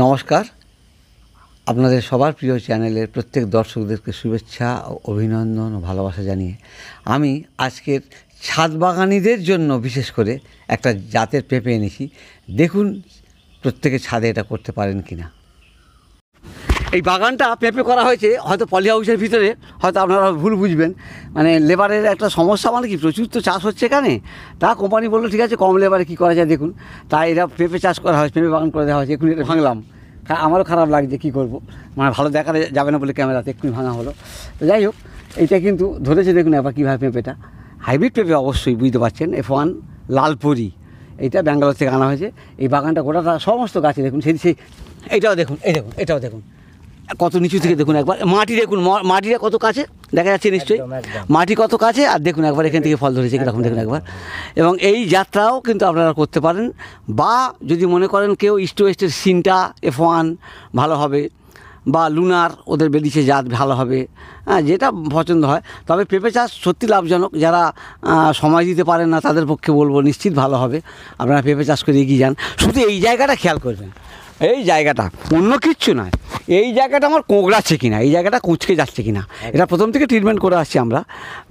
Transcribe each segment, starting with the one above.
নমস্কার, আপনাদের সবার প্রিয় চ্যানেলের প্রত্যেক দর্শকদেরকে শুভেচ্ছা ও অভিনন্দন ও ভালোবাসা জানিয়ে আমি আজকের ছাদ বাগানীদের জন্য বিশেষ করে একটা জাতের পেঁপে এনেছি। দেখুন প্রত্যেকে ছাদে এটা করতে পারেন কি না। এই বাগানটা পেঁপে করা হয়েছে হয়তো পলি হাউসের ভিতরে, হয়তো আপনারা ভুল বুঝবেন, মানে লেবারের একটা সমস্যা, মানে কি প্রচুর তো চাষ হচ্ছে এখানে। তা কোম্পানি বললো ঠিক আছে কম লেবারে কী করা যায় দেখুন, তাই এরা পেঁপে চাষ করা হয়েছে, পেঁপে বাগান করে দেওয়া হয়েছে। এক্ষুনি এটা ভাঙলাম, আমারও খারাপ লাগছে, কী করবো, মানে ভালো দেখা যাবে না বলে ক্যামেরাতে এক্ষুনি ভাঙা হলো। তো যাই হোক, এইটা কিন্তু ধরেছে দেখুন একবার কীভাবে পেঁপেটা, হাইব্রিড পেঁপে অবশ্যই বুঝতে পারছেন, F1 লালপরি, এইটা ব্যাঙ্গালোর থেকে আনা হয়েছে। এই বাগানটা গোটাটা সমস্ত গাছে দেখুন, সেই এইটাও দেখুন, এটাও দেখুন কত নিচু থেকে দেখুন একবার, মাটি দেখুন, মাটিটা কত কাছে দেখা যাচ্ছে নিশ্চয়ই, মাটি কত কাছে, আর দেখুন একবার এখান থেকে ফল ধরেছে কীরকম দেখুন একবার। এবং এই যাত্রাও কিন্তু আপনারা করতে পারেন, বা যদি মনে করেন কেউ ইস্ট ওয়েস্টের সিনটা F1 ভালো হবে, বা লুনার ওদের বেরিয়েছে জাত ভালো হবে, হ্যাঁ, যেটা পছন্দ হয়। তবে পেঁপে চাষ সত্যি লাভজনক, যারা সময় দিতে পারেন না তাদের পক্ষে বলবো নিশ্চিত ভালো হবে, আপনারা পেঁপে চাষ করে এগিয়ে যান। শুধু এই জায়গাটা খেয়াল করবেন, এই জায়গাটা, অন্য কিচ্ছু নয়, এই জায়গাটা আমার কোঁকড়াচ্ছে কিনা, এই জায়গাটা কুঁচকে যাচ্ছে কিনা, এটা প্রথম থেকে ট্রিটমেন্ট করে আসছি আমরা,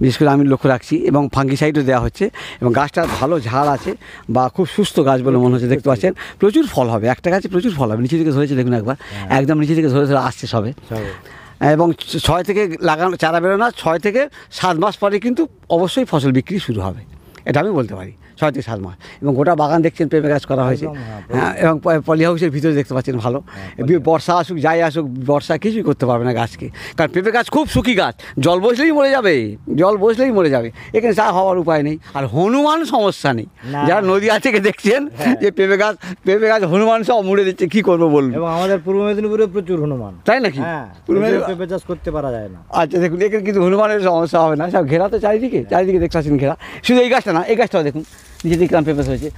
বিশেষ করে আমি লক্ষ্য রাখছি, এবং ফাঙ্গিসাইডও দেওয়া হচ্ছে, এবং গাছটার ভালো ঝাড় আছে, বা খুব সুস্থ গাছ বলে মনে হচ্ছে, দেখতে পাচ্ছেন প্রচুর ফল হবে, একটা গাছে প্রচুর ফল হবে, নিচে থেকে ধরেছে দেখুন একবার, একদম নিচে থেকে ধরে আসছে সবে। এবং 6 থেকে লাগানো চারা বেরোনো 6 থেকে 7 মাস পরে কিন্তু অবশ্যই ফসল বিক্রি শুরু হবে, এটা আমি বলতে পারি, 6 থেকে 7 মাস। এবং গোটা বাগান দেখছেন পেঁপে গাছ করা হয়েছে, হ্যাঁ, এবং পলি হাউসের ভিতরে দেখতে পাচ্ছেন ভালো। বর্ষা আসুক যাই আসুক, বর্ষা কিছুই করতে পারবে না গাছকে, কারণ পেঁপে গাছ খুব শুকি গাছ, জল বসলেই মরে যাবে, এখানে চা হওয়ার উপায় নেই। আর হনুমান সমস্যা নেই, যারা নদীয়া থেকে দেখছেন যে পেঁপে গাছ হনুমান সব মুড়ে দিচ্ছে, কী করবো বলুন। এবং আমাদের পূর্ব মেদিনীপুরে প্রচুর হনুমান, তাই নাকি? পেঁপে চাষ করতে পারা যায় না। আচ্ছা দেখুন, এখানে কিন্তু হনুমানের সমস্যা হবে না, সব ঘেরা তো চারিদিকে দেখতে পাচ্ছেন ঘেরা। শুধু এই গাছটা না, এই গাছটাও দেখুন নিচে দিকে পেঁপে হয়েছে।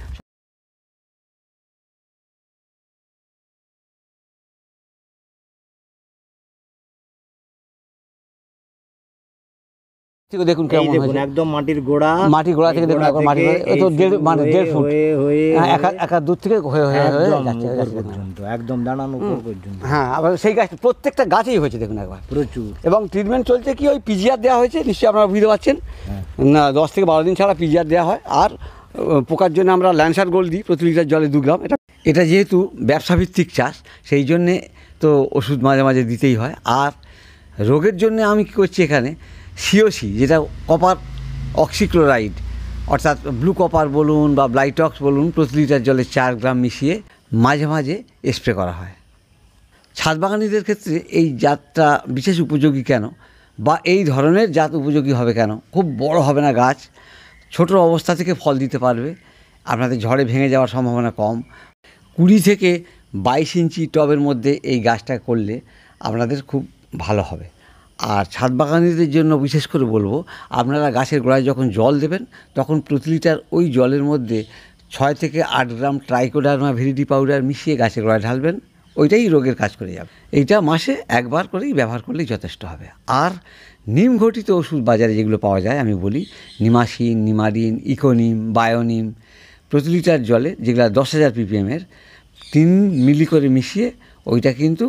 দেখুন কেমন হয়েছে, একদম মাটির গোড়া থেকে দেখুন, দেড় ফুট একা দূর থেকে হয়ে একদম দাঁড়ানো পর্যন্ত। হ্যাঁ, আবার সেই গাছ প্রত্যেকটা গাছেই হয়েছে দেখুন একবার প্রচুর। এবং ট্রিটমেন্ট চলছে কি, ওই পিজিআর দেওয়া হয়েছে, নিশ্চয়ই আপনারা বুঝতে পারছেন, না 10 থেকে 12 দিন ছাড়া পিজিআর দেওয়া হয়। আর পোকার জন্য আমরা ল্যান্সার গোল্ড দিই প্রতি লিটার জলে 2 গ্রাম। এটা যেহেতু ব্যবসাভিত্তিক চাষ, সেই জন্যে তো ওষুধ মাঝে মাঝে দিতেই হয়। আর রোগের জন্য আমি কী করছি এখানে, সিওসি, যেটা কপার অক্সিক্লোরাইড, অর্থাৎ ব্লু কপার বলুন বা ব্লাইটক্স বলুন, প্রতি লিটার জলে 4 গ্রাম মিশিয়ে মাঝে মাঝে স্প্রে করা হয়। ছাদ বাগানীদের ক্ষেত্রে এই জাতটা বিশেষ উপযোগী কেন, বা এই ধরনের জাত উপযোগী হবে কেন, খুব বড় হবে না গাছ, ছোট অবস্থা থেকে ফল দিতে পারবে, আপনাদের ঝড়ে ভেঙে যাওয়ার সম্ভাবনা কম। 20 থেকে 22 ইঞ্চি টবের মধ্যে এই গাছটা করলে আপনাদের খুব ভালো হবে। আর ছাদ বাগানীদের জন্য বিশেষ করে বলবো, আপনারা গাছের গোড়ায় যখন জল দেবেন, তখন প্রতি লিটার ওই জলের মধ্যে 6 থেকে 8 গ্রাম ট্রাইকোডার্মা ভিরিডি পাউডার মিশিয়ে গাছের গোড়ায় ঢালবেন, ওইটাই রোগের কাজ করে যাবে। এইটা মাসে একবার করেই ব্যবহার করলেই যথেষ্ট হবে। আর নিম ঘটিত ওষুধ বাজারে যেগুলো পাওয়া যায়, আমি বলি নিমাসিন, নিমারিন, ইকোনিম, বায়োনিম, প্রতি লিটার জলে যেগুলো 10,000 ppm 3 মিলি করে মিশিয়ে ওইটা কিন্তু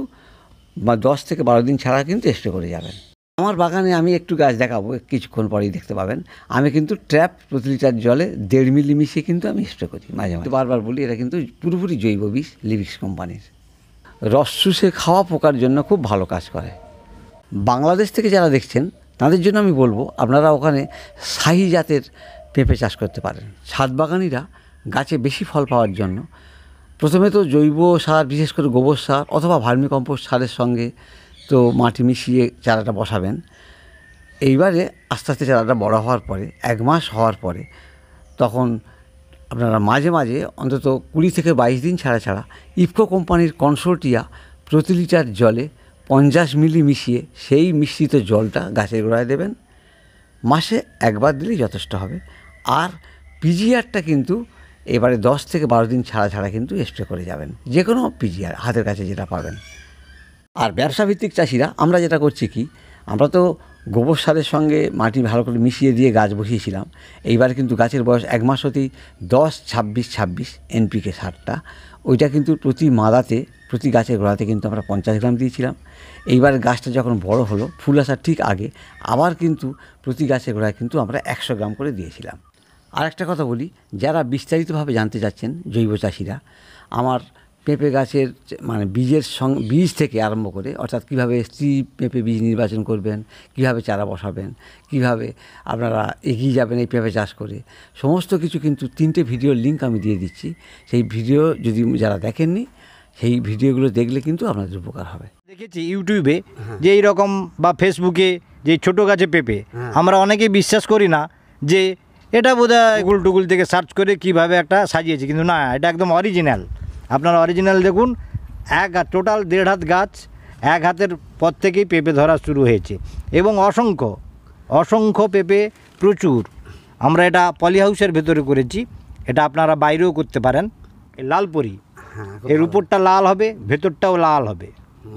10 থেকে 12 দিন ছাড়া কিন্তু স্প্রে করে যাবেন। আমার বাগানে আমি একটু গাছ দেখাবো, কিছুক্ষণ পরেই দেখতে পাবেন, আমি কিন্তু ট্র্যাপ প্রতি লিটার জলে 1.5 মিলি মিশিয়ে কিন্তু আমি স্প্রে করি মাঝে মাঝে। বারবার বলি, এটা কিন্তু পুরোপুরি জৈব বিষ, লিভিক্স কোম্পানির। রস চুষে খাওয়া পোকার জন্য খুব ভালো কাজ করে। বাংলাদেশ থেকে যারা দেখছেন তাদের জন্য আমি বলবো, আপনারা ওখানে শাহী জাতের পেঁপে চাষ করতে পারেন। ছাদ বাগানিরা গাছে বেশি ফল পাওয়ার জন্য প্রথমে তো জৈব সার, বিশেষ করে গোবর সার অথবা ভার্মি কম্পোস্ট সারের সঙ্গে তো মাটি মিশিয়ে চারাটা বসাবেন। এইবারে আস্তে আস্তে চারাটা বড় হওয়ার পরে 1 মাস হওয়ার পরে তখন আপনারা মাঝে মাঝে অন্তত 20 থেকে 22 দিন ছাড়া ছাড়া ইফকো কোম্পানির কনসোর্টিয়া প্রতি লিটার জলে 50 মিলি মিশিয়ে সেই মিশ্রিত জলটা গাছের গোড়ায় দেবেন। মাসে একবার দিলেই যথেষ্ট হবে। আর পিজিআরটা কিন্তু এবারে 10 থেকে 12 দিন ছাড়া কিন্তু স্প্রে করে যাবেন, যে কোনো পিজিআর হাতের কাছে যেটা পাবেন। আর ব্যবসাভিত্তিক চাষিরা আমরা যেটা করছি কি, আমরা তো গোবর সারের সঙ্গে মাটি ভালো করে মিশিয়ে দিয়ে গাছ বসিয়েছিলাম। এইবার কিন্তু গাছের বয়স 1 মাস হতেই 10-26-26 NPK সারটা, ওইটা কিন্তু প্রতি মাদাতে প্রতি গাছের গোড়াতে কিন্তু আমরা 50 গ্রাম দিয়েছিলাম। এইবার গাছটা যখন বড় হলো, ফুল আসার ঠিক আগে আবার কিন্তু প্রতি গাছের গোড়ায় কিন্তু আমরা 100 গ্রাম করে দিয়েছিলাম। আর একটা কথা বলি, যারা বিস্তারিতভাবে জানতে চাচ্ছেন জৈব চাষিরা, আমার পেঁপে গাছের মানে বীজ থেকে আরম্ভ করে, অর্থাৎ কীভাবে স্ত্রী পেঁপে বীজ নির্বাচন করবেন, কিভাবে চারা বসাবেন, কিভাবে আপনারা এগিয়ে যাবেন এই পেঁপে চাষ করে, সমস্ত কিছু কিন্তু 3টে ভিডিওর লিঙ্ক আমি দিয়ে দিচ্ছি। সেই ভিডিও যদি যারা দেখেননি, সেই ভিডিওগুলো দেখলে কিন্তু আপনাদের উপকার হবে। দেখেছি ইউটিউবে যে এইরকম বা ফেসবুকে যে ছোটো গাছে পেঁপে, আমরা অনেকেই বিশ্বাস করি না যে এটা বোধহয় গুগল টুগুল থেকে সার্চ করে কিভাবে একটা সাজিয়েছে, কিন্তু না, এটা একদম অরিজিনাল। আপনারা অরিজিনাল দেখুন, টোটাল 1.5 হাত গাছ, 1 হাতের পর থেকেই পেঁপে ধরা শুরু হয়েছে এবং অসংখ্য পেঁপে, প্রচুর। আমরা এটা পলি হাউসের ভেতরে করেছি, এটা আপনারা বাইরেও করতে পারেন। লালপরি, এর উপরটা লাল হবে, ভেতরটাও লাল হবে,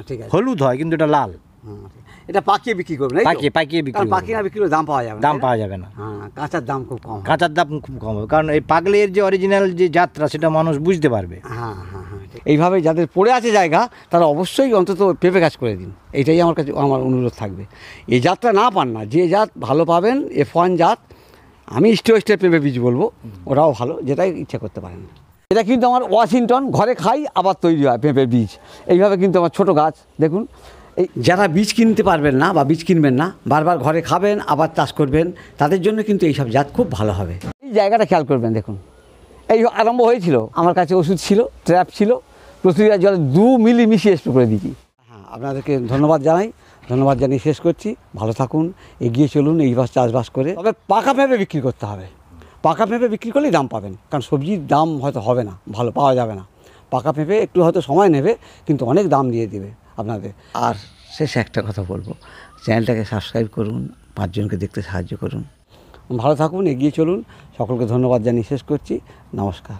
ঠিক আছে, হলুদ হয় কিন্তু এটা লাল। এটা পাকিয়ে বিক্রি করবেন, পাকিয়ে বিক্রি করবেন। পাকিয়ে না বিক্রি করলে দাম পাওয়া যাবে না, দাম পাওয়া যাবে না। হ্যাঁ, কাঁচার দাম খুব কম, কাঁচার দাম খুব কম হবে, কারণ এই পাগলের যে অরিজিনাল যে যাত্রা সেটা মানুষ বুঝতে পারবে। হ্যাঁ হ্যাঁ হ্যাঁ। এইভাবে যাদের পড়ে আছে জায়গা, তারা অবশ্যই অন্তত পেঁপে গাছ করে দিন, এইটাই আমার কাছে আমার অনুরোধ থাকবে। এই জাতটা না পান না, যে জাত ভালো পাবেন, F1 জাত, আমি স্টের পেঁপে বীজ বলবো, ওরাও ভালো, যেটাই ইচ্ছা করতে পারেন। এটা কিন্তু আমার ওয়াশিংটন, ঘরে খাই আবার তৈরি হয় পেঁপের বীজ। এইভাবে কিন্তু আমার ছোট গাছ দেখুন। এই যারা বীজ কিনতে পারবেন না বা বীজ কিনবেন না, বারবার ঘরে খাবেন আবার চাষ করবেন, তাদের জন্য কিন্তু এইসব জাত খুব ভালো হবে। এই জায়গাটা খেয়াল করবেন, দেখুন এই আরম্ভ হয়েছিল, আমার কাছে ওষুধ ছিল, ট্র্যাপ ছিল, প্রতিটা জলে 2 মিলি মিশিয়ে স্প্রে করে দিচ্ছি। হ্যাঁ, আপনাদেরকে ধন্যবাদ জানিয়ে শেষ করছি। ভালো থাকুন, এগিয়ে চলুন এইভাবে চাষবাস করে। তবে পাকা পেঁপে বিক্রি করতে হবে, পাকা পেঁপে বিক্রি করলেই দাম পাবেন, কারণ সবজির দাম হয়তো হবে না, ভালো পাওয়া যাবে না। পাকা পেঁপে একটু হয়তো সময় নেবে, কিন্তু অনেক দাম দিয়ে দেবে আপনাদের। আর শেষে একটা কথা বলবো, চ্যানেলটাকে সাবস্ক্রাইব করুন, 5 জনকে দেখতে সাহায্য করুন। ভালো থাকুন, এগিয়ে চলুন। সকলকে ধন্যবাদ জানিয়ে শেষ করছি। নমস্কার।